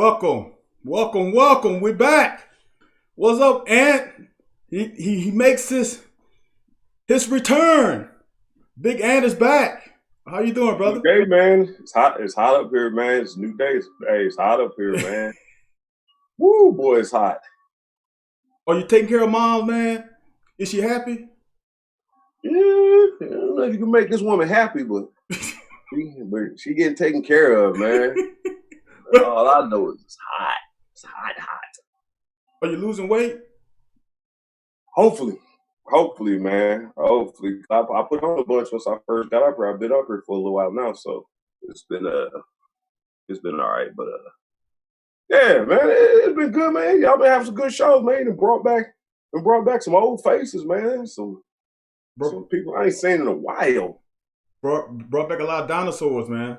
Welcome, welcome, welcome. We're back. What's up, Ant? He makes his return. Big Ant is back. How you doing, New brother? day, man. It's hot. It's hot up here, man. It's new day. Hey, it's hot up here, man. Woo, boy, it's hot. Are you taking care of mom, man? Is she happy? Yeah, I don't know if you can make this woman happy, but she getting taken care of, man. All I know is it's hot. It's hot, hot. Are you losing weight? Hopefully, man. Hopefully, I put on a bunch once I first got up here. I've been up here for a little while now, so it's been all right. But yeah, man, it's been good, man. Y'all been having some good shows, man. And brought back some old faces, man. Some Bro, people I ain't seen in a while. brought back a lot of dinosaurs, man.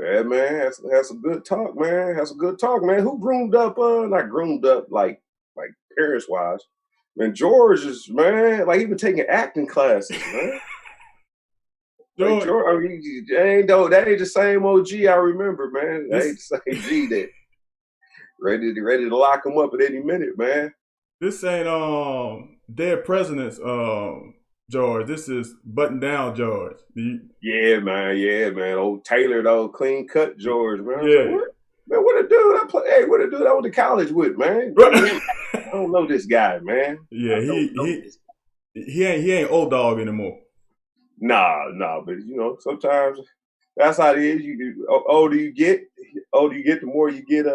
Yeah, man, has some good talk, man. Has some good talk, man. Who groomed up? Not groomed up like parents wise. Man, George is man, like he been taking acting classes, man. Like George, George, I mean, that ain't the same OG I remember, man. That ain't this the same G that ready to lock him up at any minute, man. this ain't dead presidents George. This is button down George. Yeah, man. Old Taylor, though, clean cut George, man. I was like, Yeah. what? Man, what a dude I play. Hey, what a dude I went to college with, man. Right. I don't know this guy, man. Yeah, I don't he know he this. he ain't old dog anymore. Nah, but sometimes that's how it is. Older you get, the more you get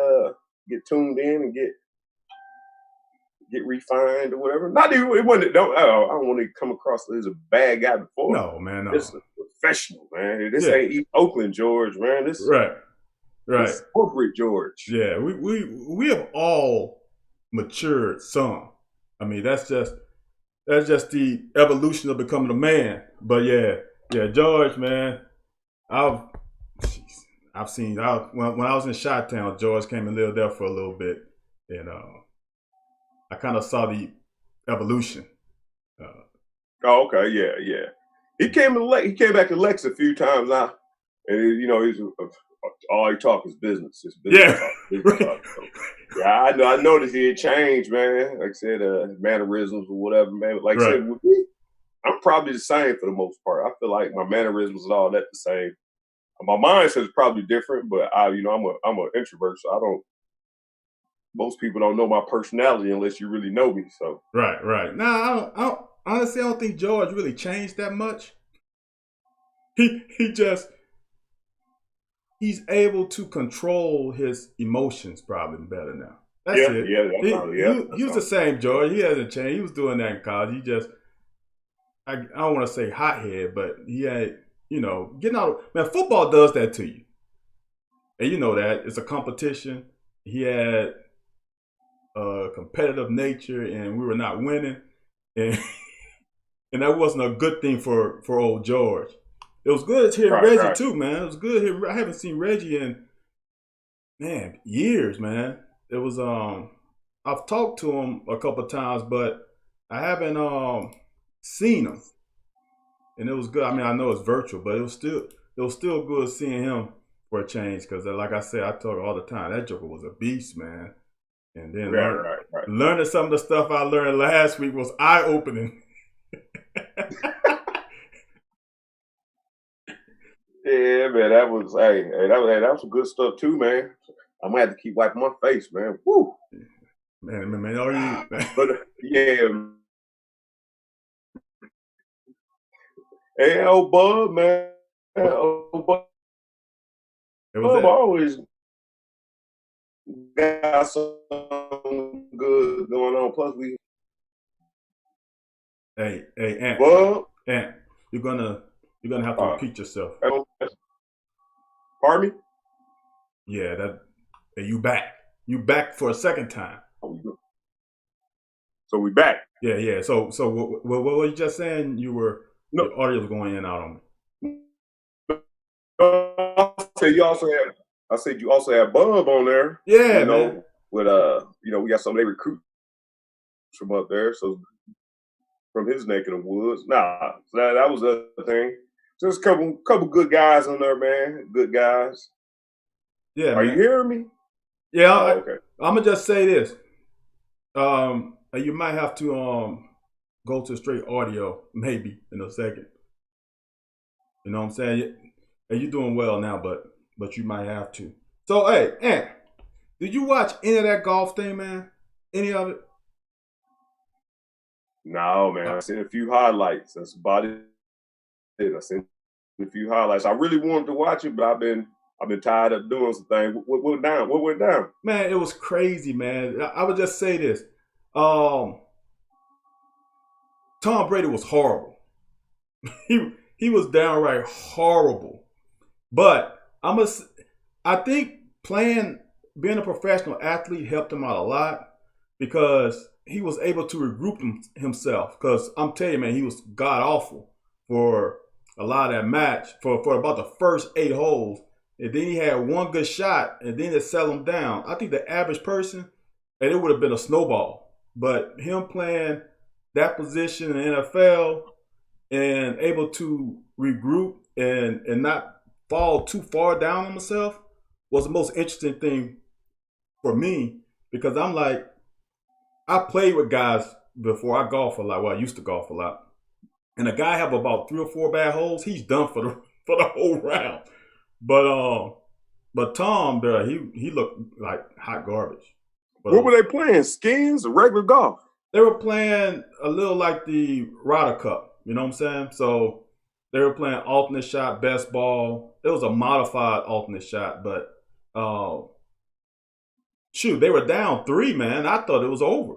tuned in and get refined or whatever. Not even it wasn't. I don't want to come across as a bad guy before. No, man, This is no. a professional, man. This Yeah, ain't East Oakland George, man. This right, this right. is corporate George. Yeah, we have all matured some. I mean, that's just the evolution of becoming a man. But yeah, George, man, I've jeez, I've seen when I was in Chi-Town, George came and lived there for a little bit, and I kind of saw the evolution. Uh, Oh, okay, yeah. He came back to Lex a few times now, and he's all he talk is business. It's business yeah, talk, business right. talk. So, yeah, I know. I noticed he had changed, man. Like I said, mannerisms or whatever, man. Like I Right. said, with me, I'm probably the same for the most part. I feel like my mannerisms and all that the same. My mindset is probably different, but I'm an introvert, so I don't. Most people don't know my personality unless you really know me. So Right, right. Now, honestly, I don't think George really changed that much. He just he's able to control his emotions probably better now. That's yeah, it. yeah, that's all. Yeah, He that's was the all. same George. He hasn't changed. He was doing that in college. He just I don't want to say hothead, but he had getting out. Man, football does that to you, and you know that it's a competition. He had a competitive nature, and we were not winning, and and that wasn't a good thing for old George. It was good to hear Right, Reggie right. too, man. It was good. I haven't seen Reggie in years, man. It was I've talked to him a couple of times, but I haven't seen him, and it was good. I mean, I know it's virtual, but it was still good seeing him for a change because, like I said, I talk all the time. That Joker was a beast, man. And then Right, right, right. learning some of the stuff I learned last week was eye opening. Yeah, man, that was that was some good stuff too, man. I'm gonna have to keep wiping my face, man. Woo. Man, are you? But yeah, hey, old Bub, man, What? old It was Bub that. always got something good going on. Plus, we Hey, Bub, Ant, you're gonna have to uh, repeat yourself. pardon me. Yeah, hey, you back for a second time. So we back. Yeah. So what were you just saying? No, Your audio was going in and out on me. I said you also had. I said you also had Bub on there. Yeah, man. With we got some of their recruits from up there. So from his neck of the woods. Nah, so that was the thing. Just a couple good guys on there, man. Good guys. Yeah, Are you man. hearing me? Yeah, Oh, okay. I'm gonna just say this. You might have to go to straight audio maybe in a second. You know what I'm saying? And you're doing well now, but you might have to. So hey, Ant, did you watch any of that golf thing, man? Any of it? No, man. I seen a few highlights. That's about it. I seen a few highlights. I really wanted to watch it, but I've been tired of doing some things. What went down? What went down? Man, it was crazy, man. I would just say this. Tom Brady was horrible. he was downright horrible. But I think being a professional athlete helped him out a lot because he was able to regroup himself. Because I'm telling you, man, he was god awful for a lot of that match for about the first 8 holes. And then he had one good shot, and then it settled him down. I think the average person, and it would have been a snowball. But him playing that position in the NFL and able to regroup and not fall too far down on himself was the most interesting thing for me because I'm like, I played with guys before. I golf a lot. Well, I used to golf a lot. And a guy have about 3 or 4 bad holes, he's done for the whole round. But Tom, there, he looked like hot garbage. But, what were they playing? Skins or regular golf? They were playing a little like the Ryder Cup. You know what I'm saying? So they were playing alternate shot, best ball. It was a modified alternate shot, but shoot, they were down 3, man. I thought it was over.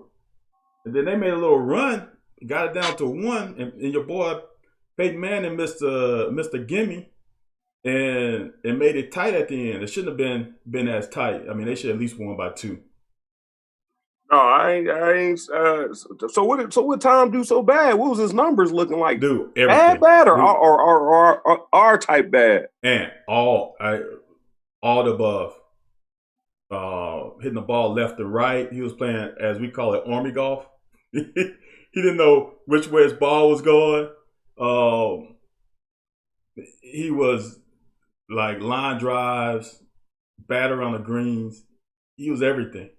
And then they made a little run, got it down to 1, and your boy Peyton Manning missed a gimme, and it made it tight at the end. It shouldn't have been as tight. I mean, they should at least won by 2. No, I ain't. So what Tom do so bad? What was his numbers looking like? Dude, everything. Bad, or R type bad? And all the above. Hitting the ball left and right. He was playing, as we call it, army golf. He didn't know which way his ball was going. He was like line drives, batter on the greens. He was everything.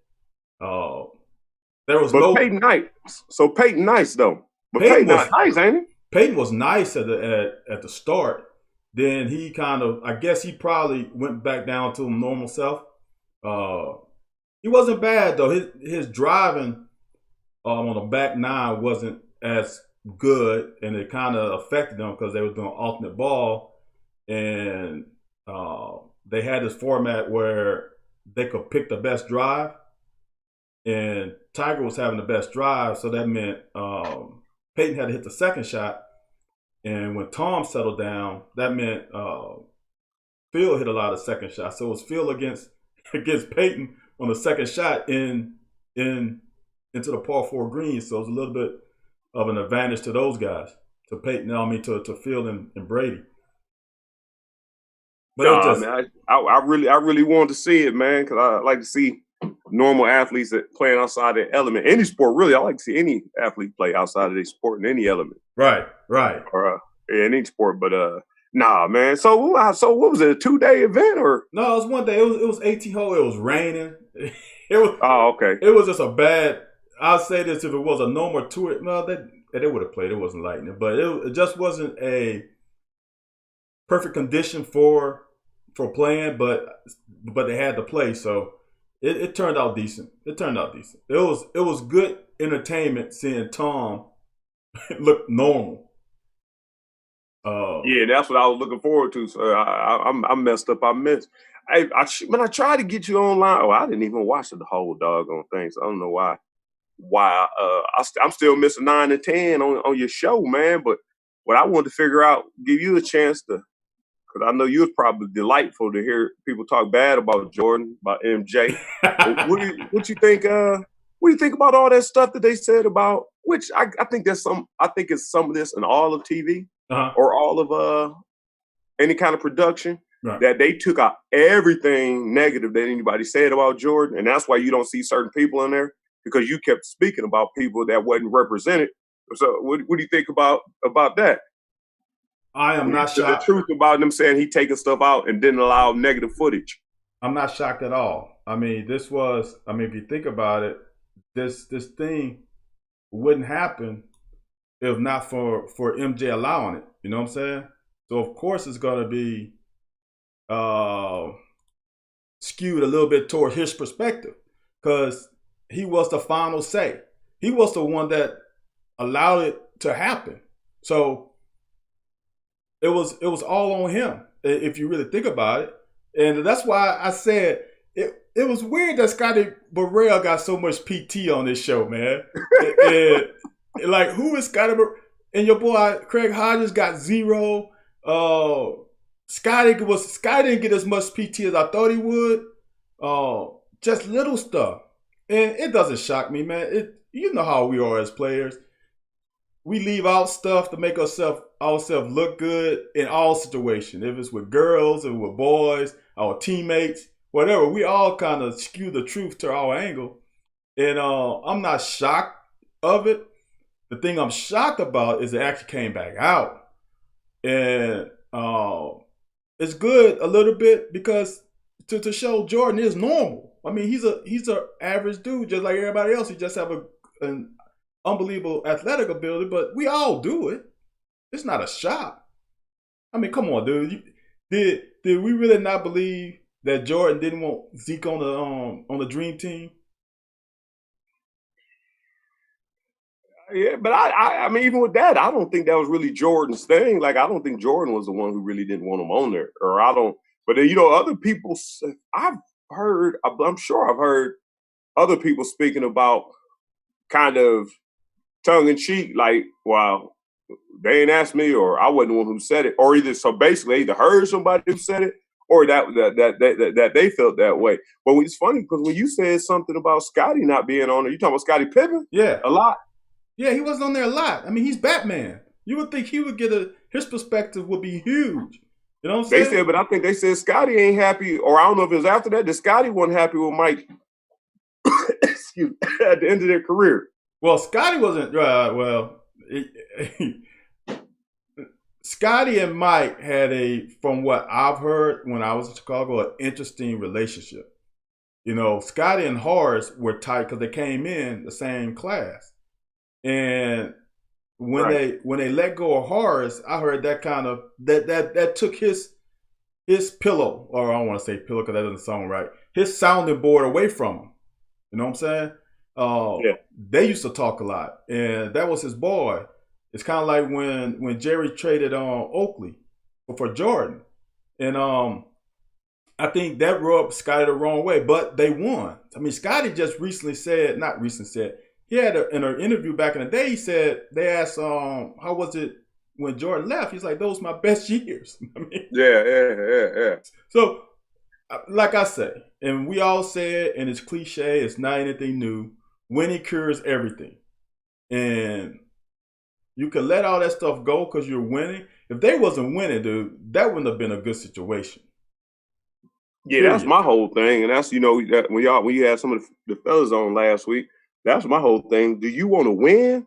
There was Peyton nice. So Peyton nice though. But Peyton was nice, ain't he? Peyton was nice at the start. Then he kind of, I guess he probably went back down to his normal self. He wasn't bad though. His driving on the back 9 wasn't as good, and it kind of affected them because they were doing alternate ball, and they had this format where they could pick the best drive, and Tiger was having the best drive, so that meant Peyton had to hit the second shot, and when Tom settled down, that meant Phil hit a lot of second shots. So it was Phil against Peyton on the second shot into the par 4 green. So it was a little bit of an advantage to those guys, to Peyton. To Phil and Brady. But man, I really wanted to see it, man, because I like to see normal athletes that playing outside their element. Any sport, really. I like to see any athlete play outside of their sport in any element. Right. Or in any sport, but nah, man. So what was it? A 2-day event or? No, it was 1 day. It was 18 hole. It was raining. It was. Oh, okay. It was just a bad. I'll say this: if it was a normal tour, no, they would have played. It wasn't lightning, but it just wasn't a perfect condition for playing. But they had to play, so it turned out decent. It was good entertainment seeing Tom look normal. Yeah, that's what I was looking forward to. So I messed up. I missed. When I tried to get you online, I didn't even watch the whole doggone thing. So I don't know why. I'm still missing 9 and 10 on your show, man. But what I wanted to figure out, give you a chance to, because I know you was probably delightful to hear people talk bad about Jordan, about MJ. What you think? What do you think about all that stuff that they said about? Which I think it's some of this in all of TV or all of any kind of production. Right. That they took out everything negative that anybody said about Jordan, and that's why you don't see certain people in there, because you kept speaking about people that wasn't represented. So what do you think about that? I am not shocked. The truth about them saying he taking stuff out and didn't allow negative footage. I'm not shocked at all. I mean, this was. I mean, if you think about it, this thing wouldn't happen if not for MJ allowing it. You know what I'm saying? So of course it's gonna be uh, skewed a little bit toward his perspective because he was the final say. He was the one that allowed it to happen. So it was all on him if you really think about it, and that's why I said it was weird that Scotty Burrell got so much PT on this show, man. Like, who is Scotty Burrell? And your boy Craig Hodges got zero. Scotty didn't get as much PT as I thought he would. Just little stuff, and it doesn't shock me, man. You know how we are as players. We leave out stuff to make ourselves look good in all situations. If it's with girls or with boys, our teammates, whatever, we all kind of skew the truth to our angle. And I'm not shocked of it. The thing I'm shocked about is it actually came back out. And it's good a little bit because to show Jordan is normal. I mean, he's a average dude just like everybody else. He just have an unbelievable athletic ability, but we all do it. It's not a shock. I mean, come on, dude. Did we really not believe that Jordan didn't want Zeke on the dream team? Yeah, but I mean, even with that, I don't think that was really Jordan's thing. Like, I don't think Jordan was the one who really didn't want him on there, or I don't. But then, other people. I'm sure I've heard other people speaking about kind of tongue in cheek, like, well, they ain't asked me, or I wasn't the one who said it, or either either heard somebody who said it, or that they felt that way. But it's funny because when you said something about Scotty not being on there, you talking about Scottie Pippen? Yeah, a lot. Yeah, he wasn't on there a lot. I mean, he's Batman. You would think he would get his perspective would be huge. You know what I'm saying? They said, but I think they said Scotty ain't happy, or I don't know if it was after that Scotty wasn't happy with Mike. Excuse me, at the end of their career. Well, Scotty wasn't. Scotty and Mike had from what I've heard when I was in Chicago, an interesting relationship. Scotty and Horace were tight because they came in the same class. And when they let go of Horace, I heard that kind of that took his pillow, or I don't want to say pillow because that doesn't sound right, his sounding board away from him. You know what I'm saying? They used to talk a lot, and that was his boy. It's kind of like when Jerry traded Oakley for Jordan, and I think that rubbed Scotty the wrong way, but they won. I mean, Scotty just he had in an interview back in the day, he said, they asked, how was it when Jordan left? He's like, those were my best years. I mean, yeah. So, like I say, and we all say it, and it's cliche, it's not anything new, winning cures everything. And you can let all that stuff go because you're winning. If they wasn't winning, dude, that wouldn't have been a good situation. Yeah, that's my whole thing. And that's, that when you had some of the fellas on last week, that's my whole thing. Do you want to win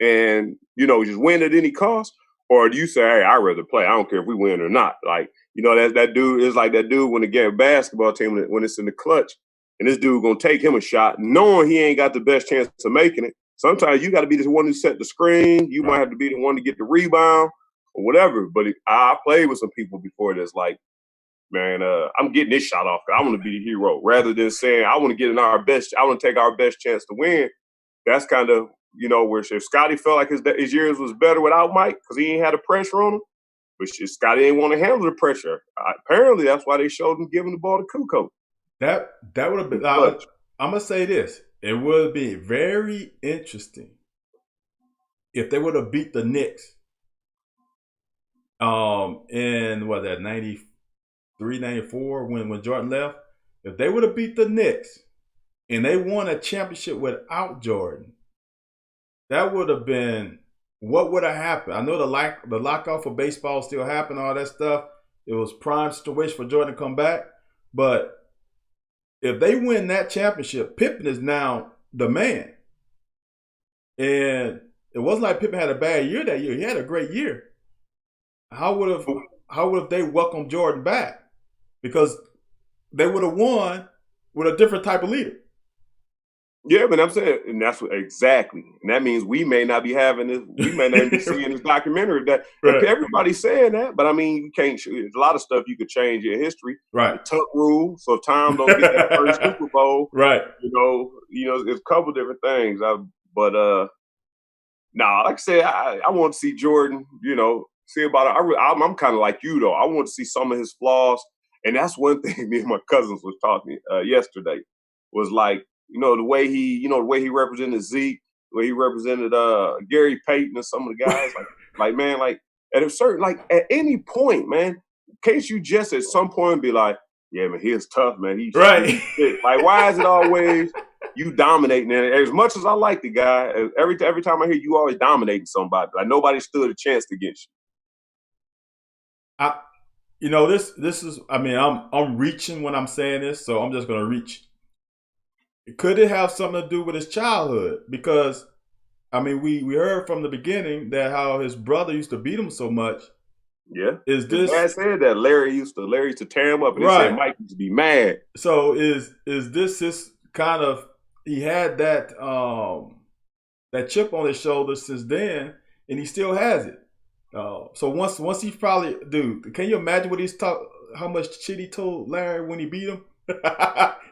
and, just win at any cost? Or do you say, hey, I'd rather play. I don't care if we win or not. Like, that dude is like that dude when the game basketball team, when it's in the clutch, and this dude going to take him a shot, knowing he ain't got the best chance of making it. Sometimes you got to be the one who set the screen. You might have to be the one to get the rebound or whatever. But I played with some people before that's like, man, I'm getting this shot off because I want to be the hero rather than saying I want to get I want to take our best chance to win. That's kind of, where if Scotty felt like his years was better without Mike because he ain't had the pressure on him, but Scotty didn't want to handle the pressure. Apparently, that's why they showed him giving the ball to Kukoc. That would have been, I'm going to say this. It would be very interesting if they would have beat the Knicks in, 93, 94, when Jordan left. If they would have beat the Knicks and they won a championship without Jordan, that would have been, what would have happened? I know the lockout for baseball still happened, all that stuff. It was prime situation for Jordan to come back. But if they win that championship, Pippen is now the man. And it wasn't like Pippen had a bad year that year. He had a great year. How would have they welcomed Jordan back? Because they would have won with a different type of leader. Yeah, but I'm saying, and that's what exactly, and that means we may not be having this. We may not be seeing this documentary. That Right. everybody's saying that, but I mean, you can't. There's a lot of stuff you could change in history. Right. The tuck rule, so if Tom don't get that first Super Bowl, right. You know, it's a couple different things. Like I said, I want to see Jordan. You know, see about it. I'm kind of like you though. I want to see some of his flaws, and that's one thing me and my cousins was talking yesterday. Was like. The way he represented Zeke, the way he represented Gary Payton and some of the guys, man, at any point, man, can't you just at some point be like, yeah, man, he is tough, man. He's right. Like, why is it always you dominating? And as much as I like the guy, every time I hear you always dominating somebody, like nobody stood a chance against you. This is. I mean, I'm reaching when I'm saying this, so I'm just gonna reach. Could it have something to do with his childhood? Because, I mean, we heard from the beginning that how his brother used to beat him so much. Yeah. Is this? Dad said that Larry used to tear him up, and right. He said Mike used to be mad. So is this his kind of? He had that that chip on his shoulder since then, and he still has it. So once he probably, dude, can you imagine what how much shit he told Larry when he beat him?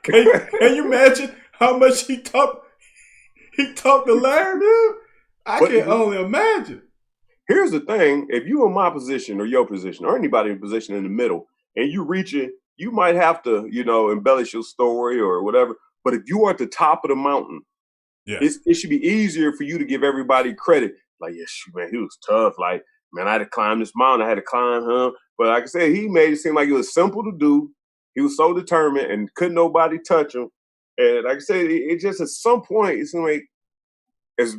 Can you imagine how much he talked to Larry, dude? I can only imagine. Here's the thing: if you in my position or your position or anybody in position in the middle, and you reach it, you might have to, embellish your story or whatever. But if you are at the top of the mountain, it should be easier for you to give everybody credit. Like, yes, man, he was tough. Like, man, I had to climb this mountain. I had to climb him. But like I said, he made it seem like it was simple to do. He was so determined and couldn't nobody touch him. And like I said, it just at some point, it seemed like as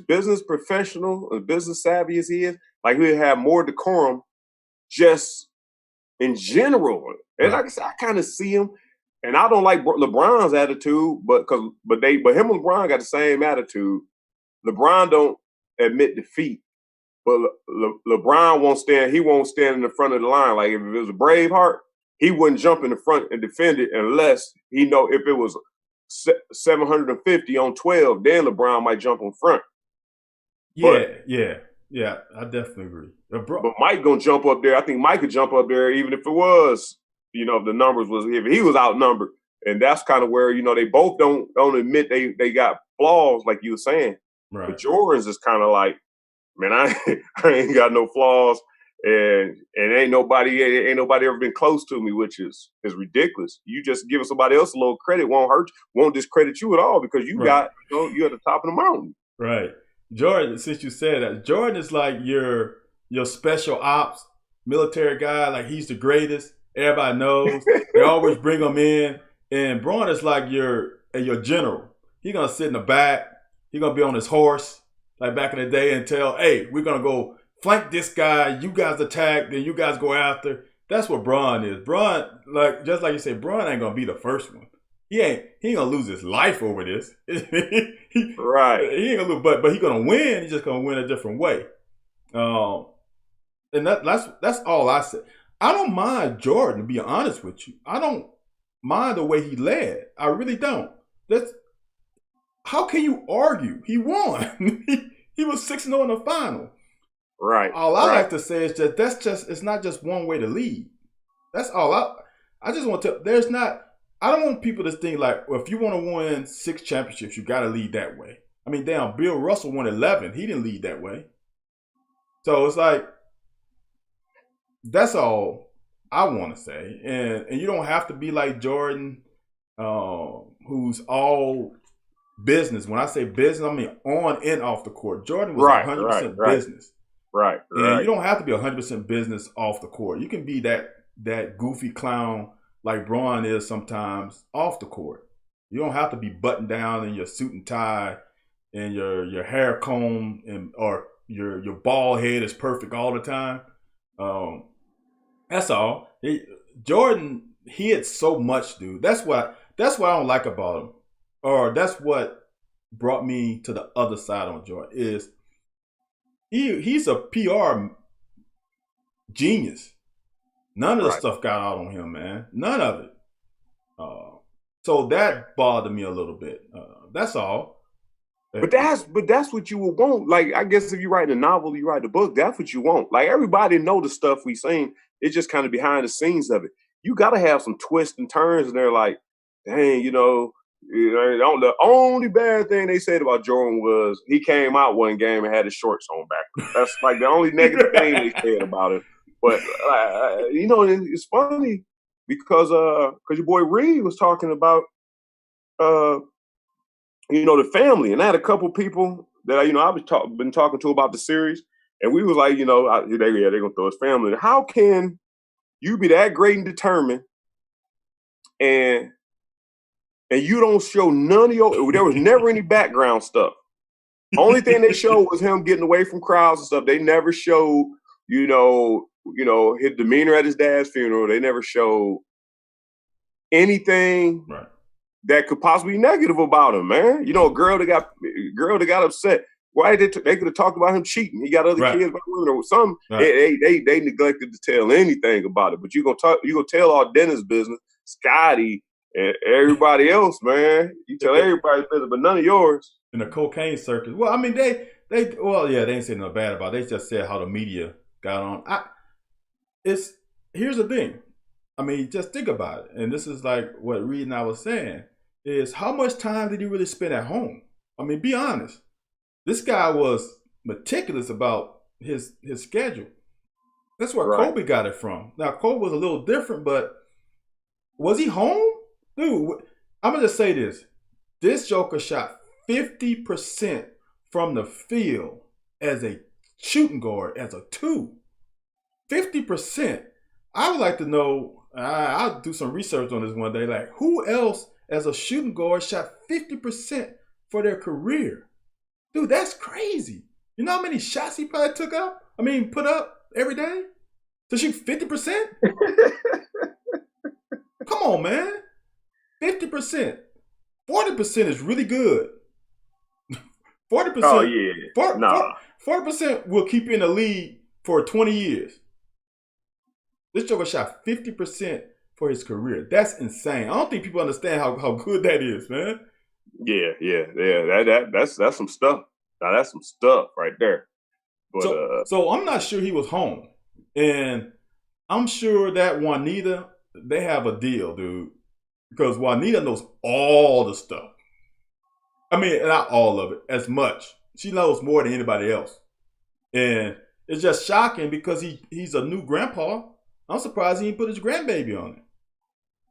business professional, as business savvy as he is, like he'd have more decorum just in general. And like I said, I kind of see him. And I don't like LeBron's attitude, but him and LeBron got the same attitude. LeBron don't admit defeat, but LeBron won't stand. He won't stand in the front of the line. Like if it was a Braveheart, he wouldn't jump in the front and defend it unless he know if it was 750 on 12, then LeBron might jump in front. Yeah. I definitely agree. But Mike gonna jump up there. I think Mike could jump up there even if it was, if the numbers was if he was outnumbered. And that's kind of where they both don't admit they got flaws, like you were saying. Right. But Jordan's is kind of like, man, I ain't got no flaws. And ain't nobody ever been close to me, which is ridiculous. You just giving somebody else a little credit won't discredit you at all because you got you're at the top of the mountain. Right. Jordan, since you said that, Jordan is like your special ops military guy. Like he's the greatest. Everybody knows. They always bring him in. And Braun is like your general. He's gonna sit in the back. He's gonna be on his horse like back in the day and tell, hey, we're gonna go flank this guy, you guys attack, then you guys go after. That's what Braun is. Braun, just like you said, Braun ain't gonna be the first one. He ain't gonna lose his life over this. Right. He ain't gonna lose, but he gonna win. He's just gonna win a different way. And that's all I said. I don't mind Jordan, to be honest with you. I don't mind the way he led. I really don't. How can you argue? He won. He was 6-0 in the final. Right. All I like to say is that it's not just one way to lead. That's all I just want to. I don't want people to think like, well, if you want to win 6 championships, you got to lead that way. I mean, damn, Bill Russell won 11. He didn't lead that way. So it's like, that's all I want to say. And you don't have to be like Jordan, who's all business. When I say business, I mean on and off the court. Jordan was 100% business. Right. And you don't have to be 100% business off the court. You can be that goofy clown like Braun is sometimes off the court. You don't have to be buttoned down in your suit and tie and your hair comb or your bald head is perfect all the time. That's all. Jordan hit so much, dude. That's what I don't like about him. Or that's what brought me to the other side on Jordan is he's a PR genius. None of the stuff got out on him, man. None of it. So that bothered me a little bit. That's all. But that's what you would want. Like, I guess if you write a novel, you write a book, that's what you want. Like, everybody know the stuff we seen. It's just kind of behind the scenes of it. You gotta have some twists and turns, and they're like, dang, the only bad thing they said about Jordan was he came out one game and had his shorts on backwards. That's like the only negative thing they said about it. But it's funny because your boy Reed was talking about the family, and I had a couple people that I've been talking to about the series, and we was like, they're gonna throw his family. How can you be that great and determined, and you don't show none of your? There was never any background stuff. Only thing they showed was him getting away from crowds and stuff. They never showed, his demeanor at his dad's funeral. They never showed anything that could possibly be negative about him, man. A girl that got upset. Why they could have talked about him cheating? He got other kids by women or something. They neglected to tell anything about it. But you gonna tell all Dennis' business, Scotty, and everybody else, man. You tell everybody's business, but none of yours. In the cocaine circus. Well, I mean, they ain't saying nothing bad about it. They just said how the media got on. Here's the thing. I mean, just think about it. And this is like what Reed and I was saying, is how much time did he really spend at home? I mean, be honest. This guy was meticulous about his schedule. That's where Kobe got it from. Now, Kobe was a little different, but was he home? Dude, I'm going to just say this. This Joker shot 50% from the field as a shooting guard, as a 2. 50%. I would like to know, I'll do some research on this one day, like who else as a shooting guard shot 50% for their career? Dude, that's crazy. You know how many shots he probably put up every day to shoot 50%? Come on, man. 50%. 40% is really good. 40%. Oh, yeah. 40% will keep you in the league for 20 years. This Joker shot 50% for his career. That's insane. I don't think people understand how good that is, man. Yeah. That's some stuff. Now that's some stuff right there. But so I'm not sure he was home, and I'm sure that Juanita, they have a deal, dude, because Juanita knows all the stuff. I mean, not all of it, as much. She knows more than anybody else, and it's just shocking because he's a new grandpa. I'm surprised he didn't put his grandbaby on it.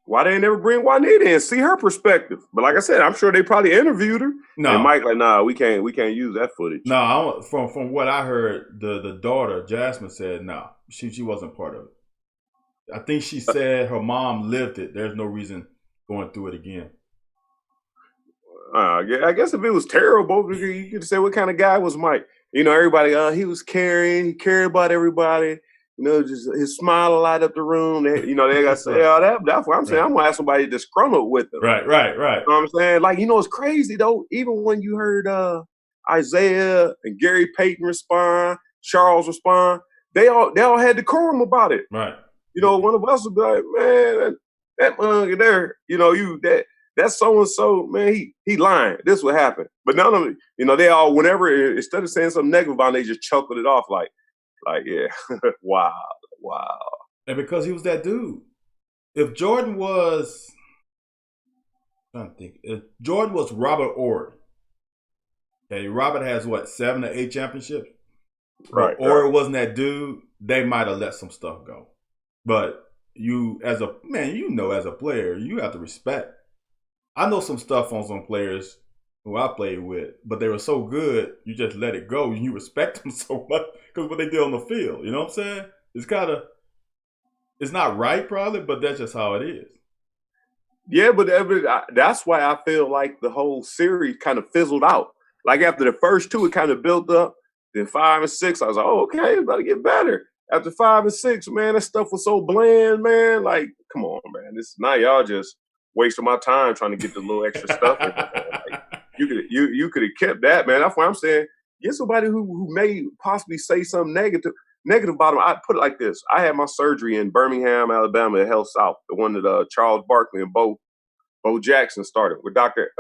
Why they never bring Juanita in, see her perspective? But like I said, I'm sure they probably interviewed her. No, and Mike like, nah, we can't use that footage. No, from what I heard, the daughter Jasmine said, no, she wasn't part of it. I think she said her mom lived it. There's no reason going through it again. I guess if it was terrible, you could say what kind of guy was Mike. Everybody, he was caring, he cared about everybody. Just his smile light up the room. They got to say, that's what I'm saying. I'm going to have somebody disgruntled with them. Right. You know what I'm saying? Like, it's crazy, though. Even when you heard Isaiah and Gary Payton respond, Charles respond, they all had decorum about it. Right. One of us would be like, man, that monkey there, that's so-and-so, man, he lying. This would happen. But none of them, they all, whenever, instead of saying something negative about it, they just chuckled it off like, yeah, wow. And because he was that dude. If Jordan was, if Jordan was Robert Ord, okay, Robert has 7 or 8 championships? Right. Ord wasn't that dude, they might have let some stuff go. But as a player, you have to respect. I know some stuff on some players who I played with, but they were so good, you just let it go and you respect them so much because what they did on the field. You know what I'm saying? It's not right probably, but that's just how it is. Yeah, but that's why I feel like the whole series kind of fizzled out. Like after the first 2, it kind of built up. Then 5 and 6, I was like, oh, okay, it's about to get better. After 5 and 6, man, that stuff was so bland, man. Like, come on, man. Now y'all just wasting my time trying to get the little extra stuff in there. Like, you could have kept that, man. That's why I'm saying get somebody who may possibly say something negative about him. I put it like this: I had my surgery in Birmingham, Alabama, at Health South, the one that Charles Barkley and Bo Bo Jackson started with Dr.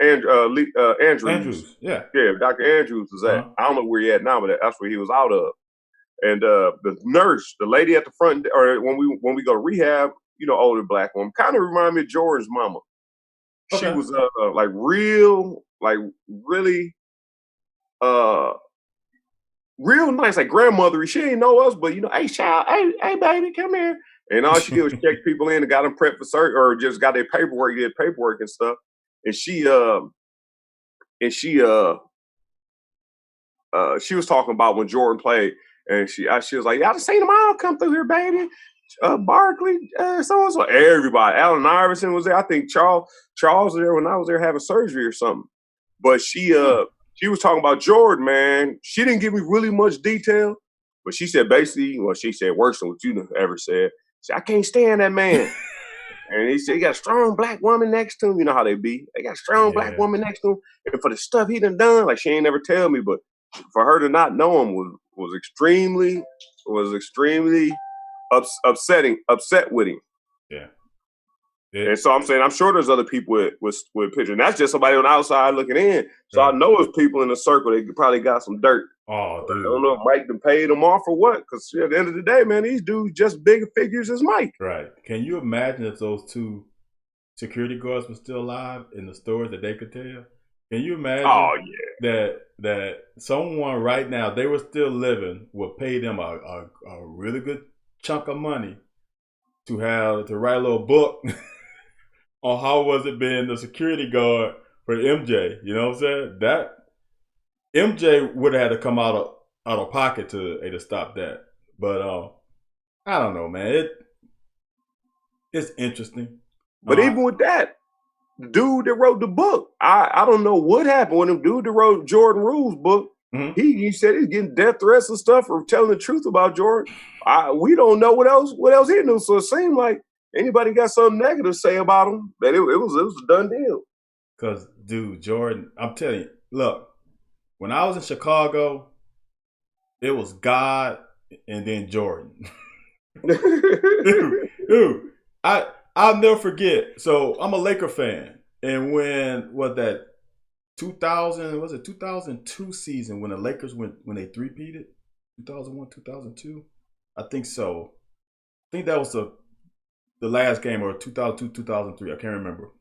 Andrews. Yeah. Yeah, Dr. Andrews was at. I don't know where he at now, but that's where he was out of. And the nurse, the lady at the front, or when we go to rehab, older black woman, kind of remind me of Jordan's mama. She was like really real nice, like grandmothery. She didn't know us, but hey child, hey baby, come here. And all she did was check people in and got them prepped for surgery, or just got their paperwork, did paperwork and stuff. And she was talking about when Jordan played, and she was like, "Y'all just seen them all come through here, baby. Barkley, so and so, everybody. Allen Iverson was there. I think Charles was there when I was there having surgery or something." But she was talking about Jordan, man. She didn't give me really much detail, but she said basically, she said worse than what you ever said. She said, "I can't stand that man." And he said, "He got a strong black woman next to him." You know how they be. They got a strong black woman next to him. And for the stuff he done, like she ain't never tell me, but for her to not know him was extremely upset with him. Yeah. And so I'm saying, I'm sure there's other people with pictures. And that's just somebody on the outside looking in. So I know there's people in the circle that probably got some dirt. Oh, dude. I don't know if Mike done paid them off or what. Because at the end of the day, man, these dudes just big figures as Mike. Right. Can you imagine if those two security guards were still alive in the stories that they could tell? Can you imagine that someone right now, they were still living, would pay them a really good chunk of money to write a little book on how was it being the security guard for MJ? You know what I'm saying? That MJ would have had to come out of pocket to stop that. But I don't know, man. It's interesting. But even with that, the dude that wrote the book, I don't know what happened with him. Dude that wrote Jordan Rules book, he said he's getting death threats and stuff for telling the truth about Jordan. We don't know what else he knew. So it seemed like anybody got something negative to say about him, that it was a done deal. Because, dude, Jordan, I'm telling you, look, when I was in Chicago, it was God and then Jordan. dude, I'll never forget. So I'm a Laker fan. And when was that 2002 season when the Lakers when they three-peated? 2001, 2002? I think so. I think that was the last game, or 2002, 2003. I can't remember.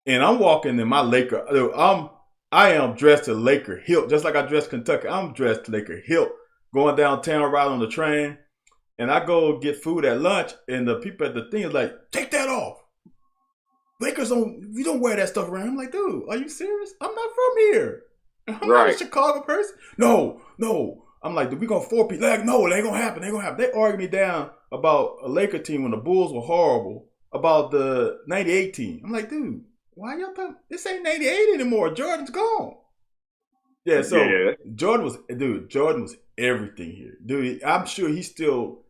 And I'm walking in my Laker. I am dressed to Laker hilt, just like I dressed Kentucky. I'm dressed to Laker hilt, going downtown, riding on the train. And I go get food at lunch, and the people at the thing is like, "Take that off. Lakers you don't wear that stuff around." I'm like, dude, are you serious? I'm not from here. I'm not a Chicago person. No. I'm like, dude, we gonna 4-peat. Like, no, it ain't gonna happen. They argued me down about a Laker team when the Bulls were horrible, about the 98 team. I'm like, dude, why y'all think this ain't 98 anymore? Jordan's gone. Yeah, so Jordan was everything here. Dude, I'm sure he still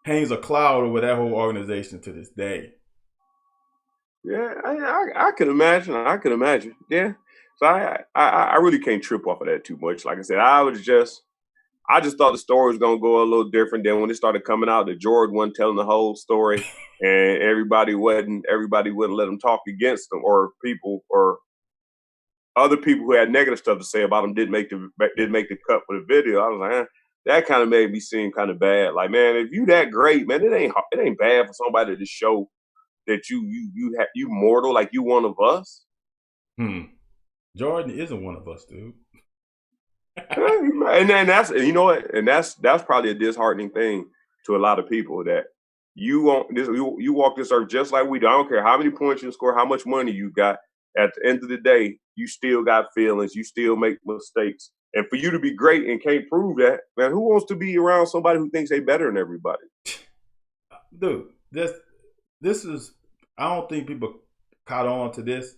hangs a cloud over that whole organization to this day. Yeah, I can imagine. Yeah. So I really can't trip off of that too much. Like I said, I just thought the story was gonna go a little different. Then when it started coming out that Jordan wasn't telling the whole story, and everybody wouldn't let him talk against him, or other people who had negative stuff to say about him didn't make the cut for the video. I was like, that kind of made me seem kind of bad. Like, man, if you that great, man, it ain't bad for somebody to show that you mortal, like you one of us. Jordan isn't one of us, dude. And then that's probably a disheartening thing to a lot of people, that you walk this earth just like we do. I don't care how many points you score, how much money you got. At the end of the day, you still got feelings. You still make mistakes. And for you to be great and can't prove that, man, who wants to be around somebody who thinks they better than everybody? Dude, this is, I don't think people caught on to this,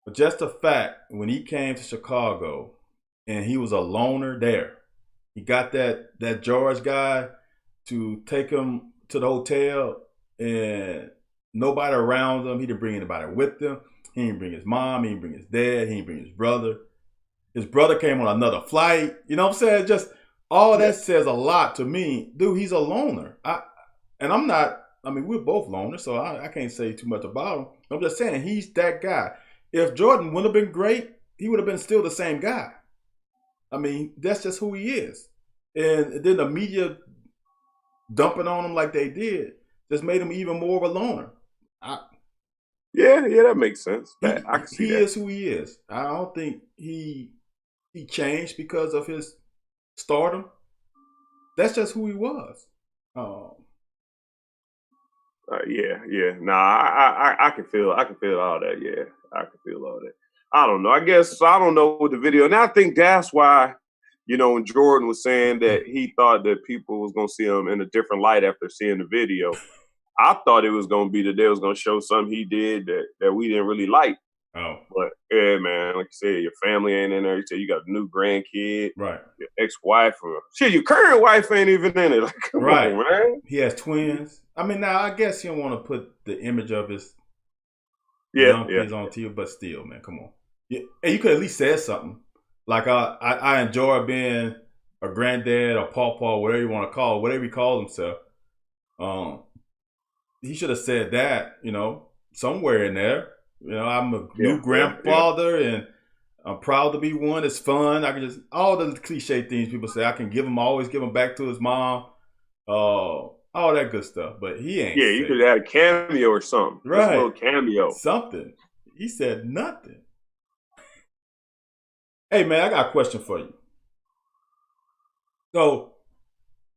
but just the fact when he came to Chicago and he was a loner there, he got that George guy to take him to the hotel and nobody around him. He didn't bring anybody with him. He didn't bring his mom. He didn't bring his dad. He didn't bring his brother. His brother came on another flight. You know what I'm saying? Just all that says a lot to me. Dude, he's a loner. I'm not I mean, we're both loners, so I can't say too much about him. I'm just saying he's that guy. If Jordan would have been great, he would have been still the same guy. I mean, that's just who he is. And then the media dumping on him like they did just made him even more of a loner. Yeah, that makes sense. I can see he that. is who he is. I don't think he changed because of his stardom. That's just who he was. Yeah. Nah, I can feel all that. Yeah, I can feel all that. I don't know. I guess I don't know with the video, and I think that's why, when Jordan was saying that he thought that people was gonna see him in a different light after seeing the video. I thought it was gonna be that they was gonna show something he did that we didn't really like. Oh, but yeah, man, like you said, your family ain't in there. You said you got a new grandkid, right? Your ex-wife, or shit, your current wife ain't even in it. Like, come on, man. He has twins. I mean, now I guess he don't want to put the image of his young kids on TV, but still, man, come on. Yeah, and you could at least say something like, "I enjoy being a granddad or pawpaw, whatever you want to call it, whatever he calls himself." He should have said that, somewhere in there. I'm a new grandfather, and I'm proud to be one. It's fun. I can just all the cliche things people say. I can always give him back to his mom. All that good stuff. But he ain't. Yeah, you could add a cameo or something. Right, just a little cameo. Something. He said nothing. Hey man, I got a question for you. So